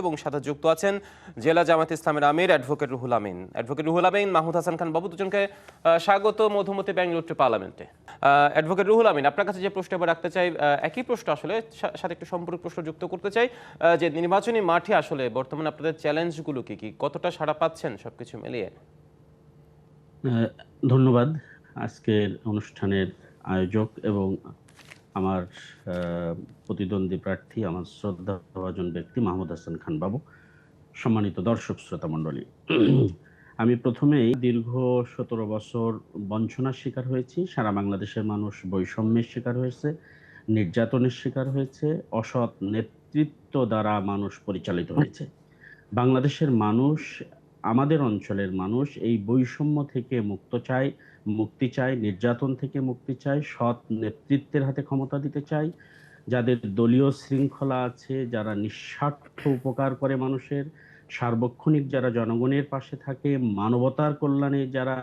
এবং সাথে যুক্ত আছেন জেলা জামায়াতে ইসলামের আমির অ্যাডভোকেট রুহুল আমিন। অ্যাডভোকেট রুহুল আমিন, মাহমুদ হাসান খান বাবু, দুজনকে স্বাগত মধুমতি ব্যাঙ্গালোর পার্লামেন্টে। অ্যাডভোকেট রুহুল আমিন, আপনার কাছে যে প্রশ্ন এবার রাখতে চাই, একই প্রশ্ন আসলে সাথে একটু সম্পূরক প্রশ্ন যুক্ত করতে চাই, যে নির্বাচনী মাঠে আসলে বর্তমানে আপনাদের চ্যালেঞ্জগুলো কি কি, কতটা সাড়া পাচ্ছেন সবকিছু মিলিয়ে? ধন্যবাদ আজকের অনুষ্ঠানের আয়োজক এবং আমার প্রতিদ্বন্দ্বী প্রার্থী, আমার শ্রদ্ধাভাজন ব্যক্তি মাহমুদ হাসান খান বাবু, সম্মানিত দর্শক শ্রোতা মণ্ডলী। আমি প্রথমেই দীর্ঘ 17 বছর বঞ্চনার শিকার হয়েছি। সারা বাংলাদেশের মানুষ বৈষম্যের শিকার হয়েছে, নির্যাতনের শিকার হয়েছে, অসৎ নেতৃত্ব দ্বারা মানুষ পরিচালিত হয়েছে। বাংলাদেশের মানুষ, আমাদের অঞ্চলের মানুষ এই বৈষম্য থেকে মুক্তি চায়, নির্যাতন থেকে মুক্তি চায়, সৎ নেতৃত্বের হাতে ক্ষমতা দিতে চায়, যাদের দলীয় শৃঙ্খলা আছে, যারা নিঃস্বার্থ উপকার করে মানুষের, সার্বক্ষণিক যারা জনগণের পাশে থাকে, মানবতার কল্যাণে যারা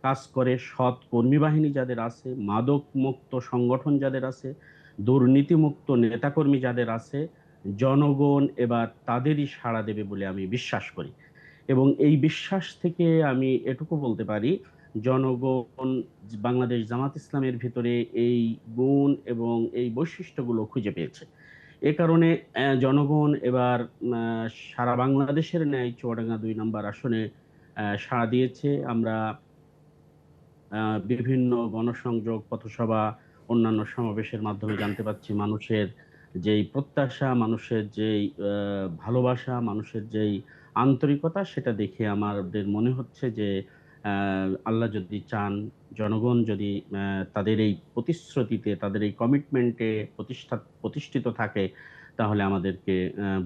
কাজ করে, সৎ কর্মী বাহিনী যাদের আছে, মাদক মুক্ত সংগঠন যাদের আছে, দুর্নীতিমুক্ত নেতাকর্মী যাদের আছে, জনগণ এবার তাদেরই সাড়া দেবে বলে আমি বিশ্বাস করি। এবং এই বিশ্বাস থেকে আমি এটুকু বলতে পারি, জনগণ বাংলাদেশ জামাত ইসলামের ভিতরে এই গুণ এবং এই বৈশিষ্ট্যগুলো খুঁজে পেয়েছে। এ কারণে জনগণ এবার সারা বাংলাদেশের ন্যায় চুয়াডাঙ্গা 2 নম্বর আসনে সাড়া দিয়েছে। আমরা বিভিন্ন গণসংযোগ, পথসভা, অন্যান্য সমাবেশের মাধ্যমে জানতে পাচ্ছি মানুষের যেই প্রত্যাশা, মানুষের যেই ভালোবাসা, মানুষের যেই আন্তরিকতা, সেটা দেখে আমাদের মনে হচ্ছে যে আল্লাহ যদি চান, জনগণ যদি তাদের এই প্রতিশ্রুতিতে, তাদের এই কমিটমেন্টে প্রতিষ্ঠিত থাকে, তাহলে আমাদেরকে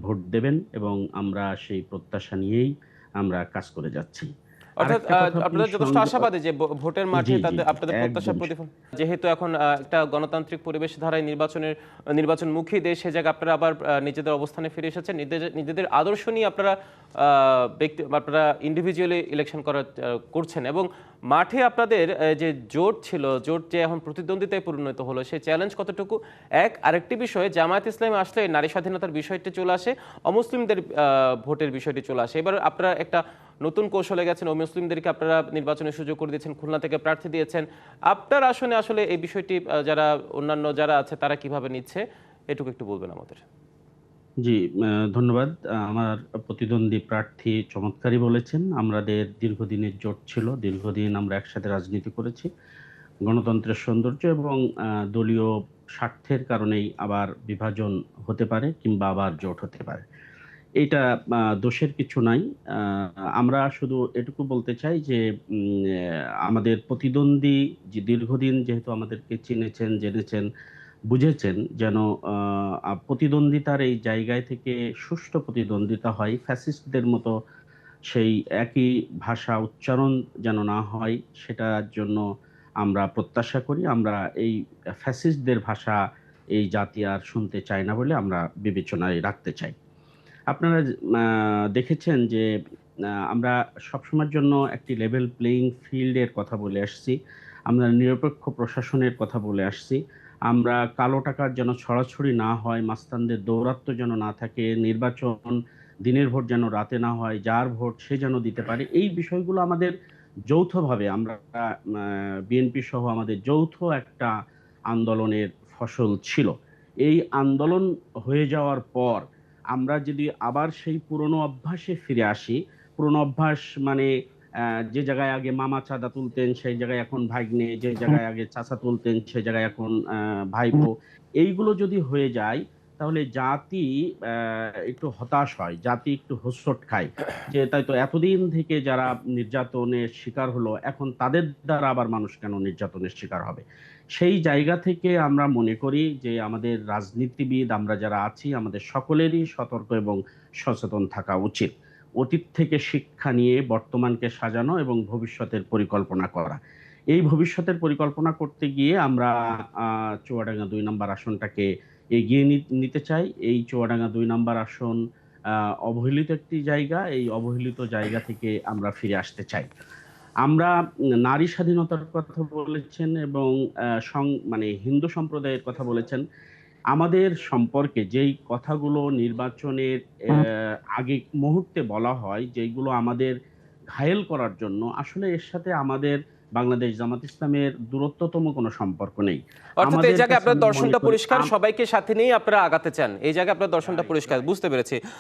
ভোট দেবেন এবং আমরা সেই প্রত্যাশা নিয়েই আমরা কাজ করে যাচ্ছি। অর্থাৎ আরেকটা কথা আপনি আপনারা যথেষ্ট আশাবাদী যে ভোটের মাঠে জি, জি, তাতে জি, আপনাদের প্রত্যাশা একদম। প্রতিফলন, যেহেতু এখন একটা গণতান্ত্রিক পরিবেশ ধারায় নির্বাচনমুখী দেশ, সে জায়গায় আপনারা আবার নিজেদের অবস্থানে ফিরে এসেছেন, নিজেদের আদর্শ নিয়ে আপনারা আপনারা ইন্ডিভিজুয়ালি ইলেকশন করছেন, এবং মাঠে আপনাদের যে জোট ছিল, জোট যে এখন প্রতিদ্বন্দ্বিতায় পরিণত হলো, সেই চ্যালেঞ্জ কতটুকু? আরেকটি বিষয়, জামায়াত ইসলামে আসলে নারী স্বাধীনতার বিষয়টি চলে আসে, অমুসলিমদের ভোটের বিষয়টি চলে আসে। এবার আপনারা একটা নতুন কৌশলে গেছেন, অমুসলিমদেরকে আপনারা নির্বাচনের সুযোগ করে দিয়েছেন, খুলনা থেকে প্রার্থী দিয়েছেন। আপনার আসনে আসলে এই বিষয়টি যারা অন্যান্য যারা আছে তারা কিভাবে নিচ্ছে, এটুকু একটু বলবেন আমাদের। জি, ধন্যবাদ। আমার প্রতিদ্বন্দ্বী প্রার্থী চমৎকারই বলেছেন। আমাদের দীর্ঘদিনের জোট ছিল, দীর্ঘদিন আমরা একসাথে রাজনীতি করেছি। গণতন্ত্রের সৌন্দর্য এবং দলীয় স্বার্থের কারণেই আবার বিভাজন হতে পারে কিংবা আবার জোট হতে পারে। এটা দোষের কিছু নাই। আমরা শুধু এটুকু বলতে চাই যে আমাদের প্রতিদ্বন্দ্বী যে দীর্ঘদিন যেহেতু আমাদেরকে চিনেছেন, জেনেছেন, বুঝেছেন, যেন প্রতিদ্বন্দ্বিতার এই জায়গায় থেকে সুষ্ঠু প্রতিদ্বন্দ্বিতা হয়, ফ্যাসিস্টদের মতো সেই একই ভাষা উচ্চারণ যেন না হয়, সেটার জন্য আমরা প্রত্যাশা করি। আমরা এই ফ্যাসিস্টদের ভাষা এই জাতি আর শুনতে চাই না বলে আমরা বিবেচনায় রাখতে চাই। আপনারা দেখেছেন যে আমরা সবসময়ের জন্য একটি লেভেল প্লেইং ফিল্ডের কথা বলে আসছি, আমরা নিরপেক্ষ প্রশাসনের কথা বলে আসছি, আমরা কালো টাকার যেন ছড়াছড়ি না হয়, মাস্তানদের দৌরাত্ম্য যেন না থাকে, নির্বাচন দিনের ভোট যেন রাতে না হয়, যার ভোট সে যেন দিতে পারে। এই বিষয়গুলো আমাদের যৌথভাবে, আমরা বিএনপি সহ আমাদের যৌথ একটা আন্দোলনের ফসল ছিল। এই আন্দোলন হয়ে যাওয়ার পর আমরা যদি আবার সেই পুরনো অভ্যাসে ফিরে আসি, পুরনো অভ্যাস মানে যে জায়গায় আগে মামা চাঁদা তুলতেন সেই জায়গায় এখন ভাগ্নে, যে জায়গায় আগে চাচা তুলতেন সেই জায়গায় এখন ভাইপো, এইগুলো যদি হয়ে যায়, তাহলে জাতি একটু হতাশ হয়, জাতি একটু হোঁচট খায়, যে তাই তো এতদিন থেকে যারা নির্যাতনের শিকার হলো, এখন তাদের দ্বারা আবার মানুষ কেন নির্যাতনের শিকার হবে। সেই জায়গা থেকে আমরা মনে করি যে আমাদের রাজনীতিবিদ, আমরা যারা আছি, আমাদের সকলেরই সতর্ক এবং সচেতন থাকা উচিত। অতীত থেকে শিক্ষা নিয়ে বর্তমানকে সাজানো এবং ভবিষ্যতের পরিকল্পনা করা। এই ভবিষ্যতের পরিকল্পনা করতে গিয়ে আমরা চুয়াডাঙ্গা 2 নম্বর আসনটাকে এগিয়ে নিতে চাই। এই চুয়াডাঙ্গা 2 নম্বর আসন অবহেলিত একটি জায়গা, এই অবহেলিত জায়গা থেকে আমরা ফিরে আসতে চাই। আমরা নারী স্বাধীনতার কথা বলেছেন এবং মানে হিন্দু সম্প্রদায়ের কথা বলেছেন। আমাদের সম্পর্কে যেই কথাগুলো নির্বাচনের আগে মুহূর্তে বলা হয়, যেগুলো আমাদের ঘায়েল করার জন্য, আসলে এর সাথে আমাদের বাংলাদেশ জামাত ইসলামের দূরত্বতম কোনো সম্পর্ক নেই। অর্থাৎ এই আমাদের জায়গায় কাছে আপনার আমি মনে দর্শনটা করি পরিষ্কার, সবাইকে সাথে নিয়ে আপনারা আগাতে চান, এই জায়গায় আপনার দর্শনটা পরিষ্কার, বুঝতে পেরেছি।